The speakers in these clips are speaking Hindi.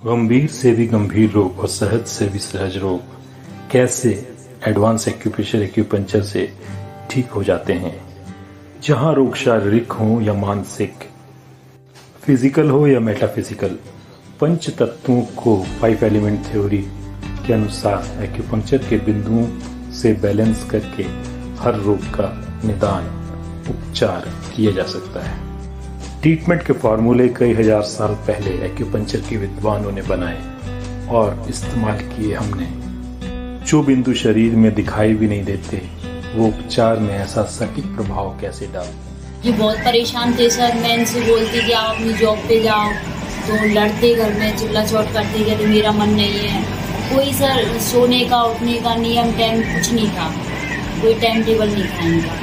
गंभीर से भी गंभीर रोग और सहज से भी सहज रोग कैसे एडवांस एक्यूप्रेशर एक्यूपंक्चर से ठीक हो जाते हैं। जहां रोग शारीरिक हो या मानसिक, फिजिकल हो या मेटाफिजिकल, पंच तत्वों को 5 एलिमेंट थ्योरी के अनुसार एक्यूपंक्चर के बिंदुओं से बैलेंस करके हर रोग का निदान उपचार किया जा सकता है। ट्रीटमेंट के फॉर्मूले कई हजार साल पहले एक्यूपंक्चर के विद्वानों ने बनाए और इस्तेमाल किए हमने। जो बिंदु शरीर में दिखाई भी नहीं देते, वो उपचार में ऐसा सटीक प्रभाव कैसे डालते। ये बहुत परेशान थे सर। मैं इनसे बोलती कि आप अपनी जॉब पे जाओ, तो लड़ते, घर में चिल्ला चोट करते, कहते मेरा मन नहीं है। कोई सर सोने का उठने का नियम टाइम कुछ नहीं था, कोई टाइम टेबल नहीं था इनका।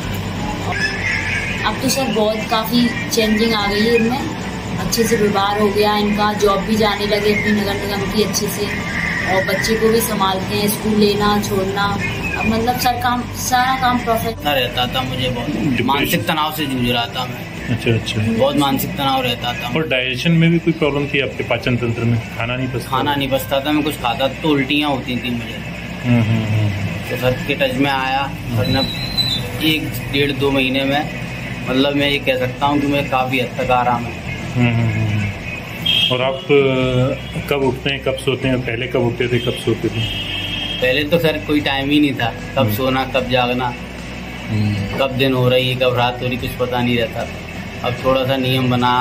अब तो सर बहुत काफ़ी चेंजिंग आ गई है इनमें, अच्छे से व्यवहार हो गया इनका। जॉब भी जाने लगे अपनी नगर निगम की अच्छे से, और बच्चे को भी संभालते हैं, स्कूल लेना छोड़ना। अब मतलब सारा काम परफेक्ट रहता था। मुझे बहुत मानसिक तनाव से जूझ रहा था मैं। अच्छा। बहुत मानसिक तनाव रहता था। और डाइजेशन में भी कोई प्रॉब्लम थी आपके? पाचन तंत्र में खाना नहीं बसता था। मैं कुछ खाता तो उल्टियाँ होती थी मुझे। तो सर के टच में आया, सर ने 1-1.5-2 महीने में, मतलब मैं ये कह सकता हूँ कि मैं काफ़ी हद तक आराम है। और आप कब उठते हैं, कब सोते हैं? पहले कब उठते थे, कब सोते थे? पहले तो सर कोई टाइम ही नहीं था, कब सोना कब जागना, कब दिन हो रही है कब रात हो रही कुछ पता नहीं रहता था। अब थोड़ा सा नियम बना,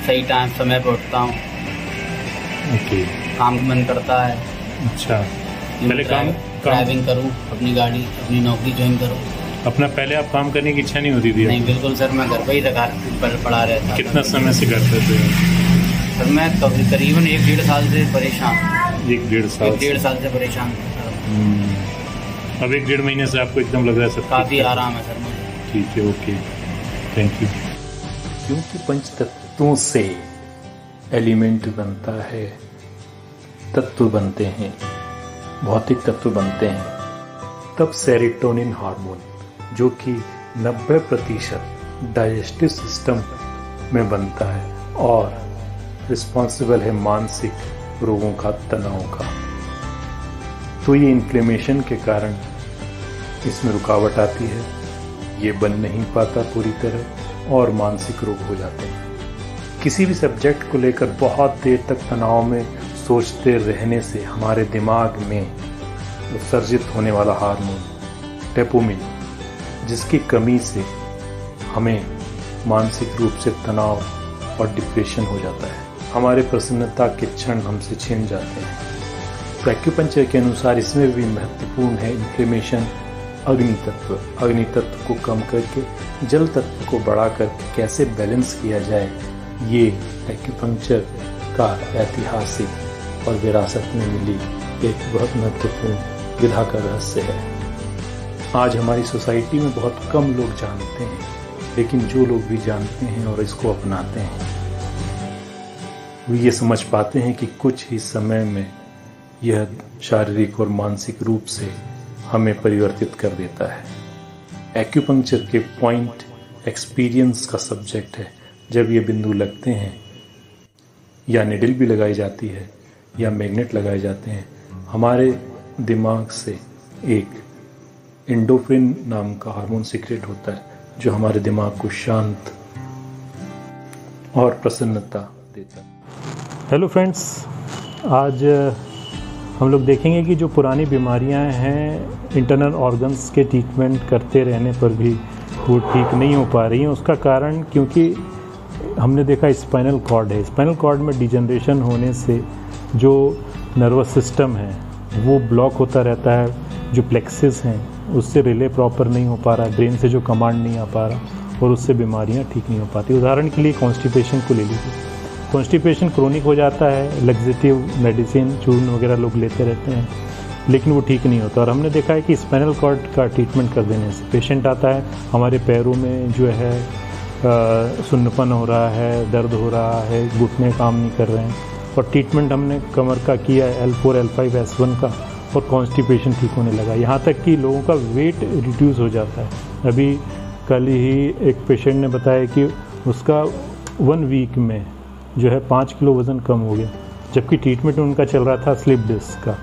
सही टाइम समय पर उठता हूँ। ओके। काम मन करता है। अच्छा। पहले ड्राइविंग करूँ, अपनी गाड़ी, अपनी नौकरी ज्वाइन करूँ अपना। पहले आप काम करने की इच्छा नहीं होती थी? नहीं, बिल्कुल सर। मैं घर पर ही पड़ा रहता। कितना समय से करते थे सर? मैं करीबन 1-1.5 साल से परेशान। 1-1.5 साल से परेशान। अब 1-1.5 महीने से आपको एकदम लग रहा है सब काफ़ी आराम है सर मुझे। ठीक है, ओके, थैंक यू। क्योंकि पंच तत्वों से एलिमेंट बनता है, तत्व बनते हैं, भौतिक तत्व बनते हैं, तब सेरोटोनिन हार्मोन जो कि 90% डाइजेस्टिव सिस्टम में बनता है और रिस्पॉन्सिबल है मानसिक रोगों का, तनाव का। तो ये इन्फ्लेमेशन के कारण इसमें रुकावट आती है, ये बन नहीं पाता पूरी तरह और मानसिक रोग हो जाते हैं। किसी भी सब्जेक्ट को लेकर बहुत देर तक तनाव में सोचते रहने से हमारे दिमाग में उत्सर्जित होने वाला हार्मोन डोपामिन, जिसकी कमी से हमें मानसिक रूप से तनाव और डिप्रेशन हो जाता है। हमारे प्रसन्नता के क्षण हमसे छिन जाते हैं। तो एक्यूपंक्चर के अनुसार इसमें भी महत्वपूर्ण है इन्फ्लेमेशन। अग्नि तत्व को कम करके जल तत्व को बढ़ा करके कैसे बैलेंस किया जाए, ये एक्यूपंक्चर का ऐतिहासिक और विरासत में मिली एक बहुत महत्वपूर्ण विधा का रहस्य है। आज हमारी सोसाइटी में बहुत कम लोग जानते हैं, लेकिन जो लोग भी जानते हैं और इसको अपनाते हैं, वो ये समझ पाते हैं कि कुछ ही समय में यह शारीरिक और मानसिक रूप से हमें परिवर्तित कर देता है। एक्यूपंक्चर के पॉइंट एक्सपीरियंस का सब्जेक्ट है। जब ये बिंदु लगते हैं या निडल भी लगाई जाती है या मैग्नेट लगाए जाते हैं, हमारे दिमाग से एक एंडोर्फिन नाम का हार्मोन सीक्रेट होता है जो हमारे दिमाग को शांत और प्रसन्नता देता है। हेलो फ्रेंड्स, आज हम लोग देखेंगे कि जो पुरानी बीमारियां हैं, इंटरनल ऑर्गन्स के ट्रीटमेंट करते रहने पर भी वो ठीक नहीं हो पा रही हैं। उसका कारण क्योंकि हमने देखा स्पाइनल कॉर्ड है। स्पाइनल कॉर्ड में डिजनरेशन होने से जो नर्वस सिस्टम है वो ब्लॉक होता रहता है। जो प्लेक्सिस हैं उससे रिले प्रॉपर नहीं हो पा रहा, ब्रेन से जो कमांड नहीं आ पा रहा और उससे बीमारियां ठीक नहीं हो पाती। उदाहरण के लिए कॉन्स्टिपेशन को ले लीजिए। कॉन्स्टिपेशन क्रोनिक हो जाता है, लग्जेटिव मेडिसिन चूर्ण वगैरह लोग लेते रहते हैं, लेकिन वो ठीक नहीं होता। और हमने देखा है कि स्पाइनल कॉर्ड का ट्रीटमेंट कर देने से पेशेंट आता है, हमारे पैरों में जो है सुन्नपन हो रहा है, दर्द हो रहा है, घुटने काम नहीं कर रहे हैं, और ट्रीटमेंट हमने कमर का किया L4, L5, S1 का, और कॉन्स्टिपेशन ठीक होने लगा। यहाँ तक कि लोगों का वेट रिड्यूस हो जाता है। अभी कल ही एक पेशेंट ने बताया कि उसका 1 वीक में जो है 5 किलो वज़न कम हो गया। जबकि ट्रीटमेंट उनका चल रहा था स्लिप डिस्क का,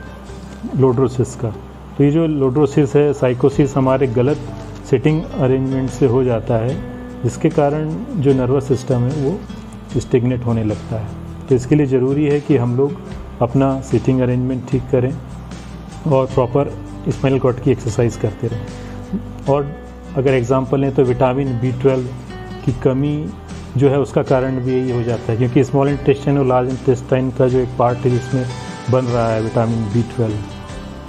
लॉर्डोसिस का। तो ये जो लॉर्डोसिस है, साइकोसिस हमारे गलत सिटिंग अरेंजमेंट से हो जाता है, जिसके कारण जो नर्वस सिस्टम है वो स्टेगनेट होने लगता है। तो इसके लिए ज़रूरी है कि हम लोग अपना सिटिंग अरेंजमेंट ठीक करें और प्रॉपर स्पाइनल कॉर्ड की एक्सरसाइज करते रहें। और अगर एग्जांपल लें तो विटामिन B12 की कमी जो है उसका कारण भी यही हो जाता है, क्योंकि स्मॉल इंटेस्टाइन और लार्ज इंटेस्टाइन का जो एक पार्ट है जिसमें बन रहा है विटामिन B12,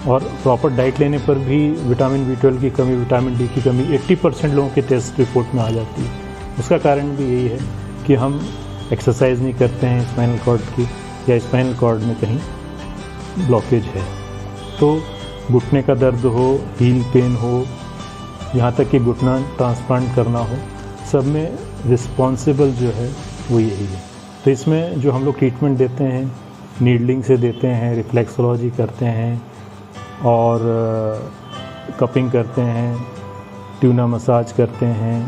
और प्रॉपर डाइट लेने पर भी विटामिन B12 की कमी, विटामिन D की कमी 80% लोगों के टेस्ट रिपोर्ट में आ जाती है। उसका कारण भी यही है कि हम एक्सरसाइज नहीं करते हैं स्पाइनल कॉर्ड की, या स्पाइनल कॉर्ड में कहीं ब्लॉकेज है। तो घुटने का दर्द हो, हील पेन हो, यहाँ तक कि घुटना ट्रांसप्लांट करना हो, सब में रिस्पॉन्सिबल जो है वो यही है। तो इसमें जो हम लोग ट्रीटमेंट देते हैं, नीडलिंग से देते हैं, रिफ्लेक्सोलॉजी करते हैं और कपिंग करते हैं, ट्यूना मसाज करते हैं,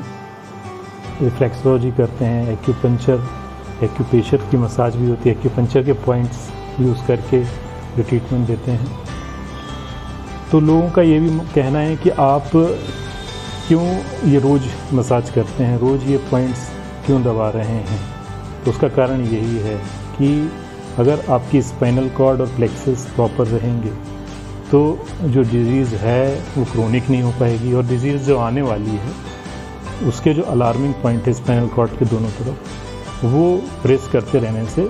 रिफ्लेक्सोलॉजी करते हैं, एक्यूप्रेशर की मसाज भी होती है, एक्यूपंक्चर के पॉइंट्स यूज़ करके जो ट्रीटमेंट देते हैं। तो लोगों का ये भी कहना है कि आप क्यों ये रोज़ मसाज करते हैं, रोज़ ये पॉइंट्स क्यों दबा रहे हैं। तो उसका कारण यही है कि अगर आपकी स्पाइनल कॉर्ड और प्लेक्सस प्रॉपर रहेंगे तो जो डिज़ीज़ है वो क्रोनिक नहीं हो पाएगी, और डिज़ीज़ जो आने वाली है उसके जो अलार्मिंग पॉइंट है स्पाइनल कॉर्ड के दोनों तरफ, वो प्रेस करते रहने से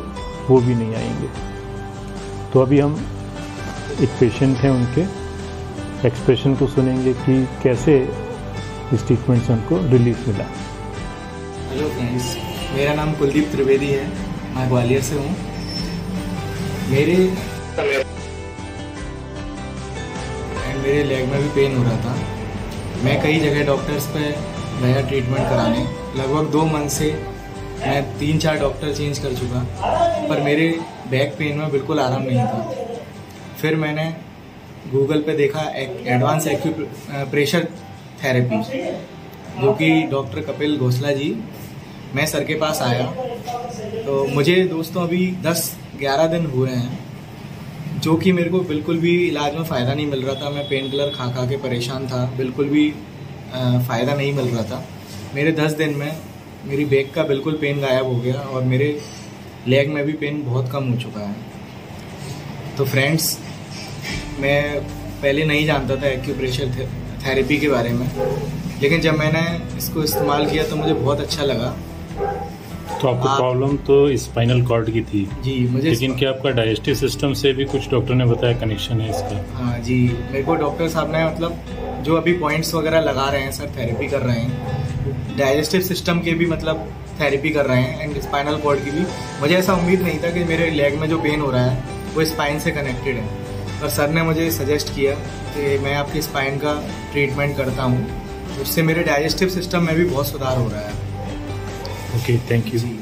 वो भी नहीं आएंगे। तो अभी हम एक पेशेंट हैं, उनके एक्सप्रेशन को सुनेंगे कि कैसे इस ट्रीटमेंट से उनको रिलीफ मिला। हेलो फ्रेंड्स, मेरा नाम कुलदीप त्रिवेदी है, मैं ग्वालियर से हूँ। मेरे लेग में भी पेन हो रहा था। मैं कई जगह डॉक्टर्स पे गया ट्रीटमेंट कराने, लगभग 2 मंथ से मैं 3-4 डॉक्टर चेंज कर चुका, पर मेरे बैक पेन में बिल्कुल आराम नहीं था। फिर मैंने गूगल पे देखा एडवांस एक्यूप्रेशर थेरेपी, जो कि डॉक्टर कपिल घोसला जी, मैं सर के पास आया। तो मुझे दोस्तों अभी 10-11 दिन हुए हैं, जो कि मेरे को बिल्कुल भी इलाज में फ़ायदा नहीं मिल रहा था। मैं पेन किलर खा खा के परेशान था, बिल्कुल भी फ़ायदा नहीं मिल रहा था। मेरे 10 दिन में मेरी बैक का बिल्कुल पेन गायब हो गया और मेरे लेग में भी पेन बहुत कम हो चुका है। तो फ्रेंड्स, मैं पहले नहीं जानता था एक्यूप्रेशर थेरेपी के बारे में, लेकिन जब मैंने इसको इस्तेमाल किया तो मुझे बहुत अच्छा लगा। तो आपको प्रॉब्लम तो स्पाइनल कॉर्ड की थी जी, मुझे, लेकिन क्या आपका डाइजेस्टिव सिस्टम से भी कुछ डॉक्टर ने बताया कनेक्शन है इसका? हाँ जी, मेरे को डॉक्टर साहब ने मतलब जो अभी पॉइंट्स वगैरह लगा रहे हैं सर, थेरेपी कर रहे हैं, डाइजेस्टिव सिस्टम के भी मतलब थेरेपी कर रहे हैं एंड स्पाइनल कॉर्ड की भी। मुझे ऐसा उम्मीद नहीं था कि मेरे लेग में जो पेन हो रहा है वो स्पाइन से कनेक्टेड है, और सर ने मुझे सजेस्ट किया कि मैं आपकी स्पाइन का ट्रीटमेंट करता हूँ, उससे मेरे डाइजेस्टिव सिस्टम में भी बहुत सुधार हो रहा है। Okay, thank you. जी।